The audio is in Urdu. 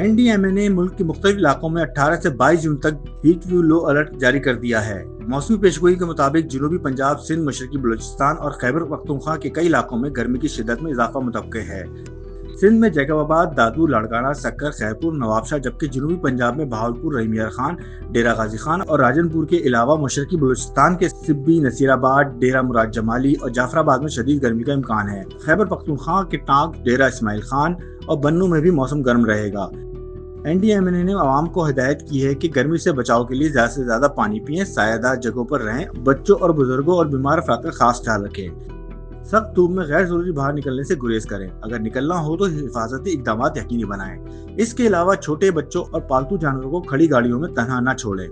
این ڈی ایم اے نے ملک کے مختلف علاقوں میں 18 سے 22 جون تک ہیٹ ویو لو الرٹ جاری کر دیا ہے۔ موسمی پیشگوئی کے مطابق جنوبی پنجاب، سندھ، مشرقی بلوچستان اور خیبر پختونخوا کے کئی علاقوں میں گرمی کی شدت میں اضافہ متوقع ہے۔ سندھ میں جیکب آباد، دادو، لاڑکانہ، سکر، خیرپور، نوابشاہ، جبکہ جنوبی پنجاب میں بہاولپور، رحیم یار خان، ڈیرہ غازی خان اور راجن پور کے علاوہ مشرقی بلوچستان کے سبی، نصیر آباد، ڈیرہ مراد جمالی اور جعفر آباد میں شدید گرمی کا امکان ہے۔ خیبر پختونخوا کے ٹانک، ڈیرہ اسماعیل خان اور بنوں میں بھی موسم گرم رہے گا۔ این ڈی ایم اے نے عوام کو ہدایت کی ہے کہ گرمی سے بچاؤ کے لیے زیادہ سے زیادہ پانی پئیں، سایہ دار جگہوں پر رہیں، بچوں اور بزرگوں اور بیمار افراد کا خاص خیال رکھیں۔ سخت دھوپ میں غیر ضروری باہر نکلنے سے گریز کریں۔ اگر نکلنا ہو تو حفاظتی اقدامات یقینی بنائیں۔ اس کے علاوہ چھوٹے بچوں اور پالتو جانوروں کو کھڑی گاڑیوں میں تنہا نہ چھوڑیں۔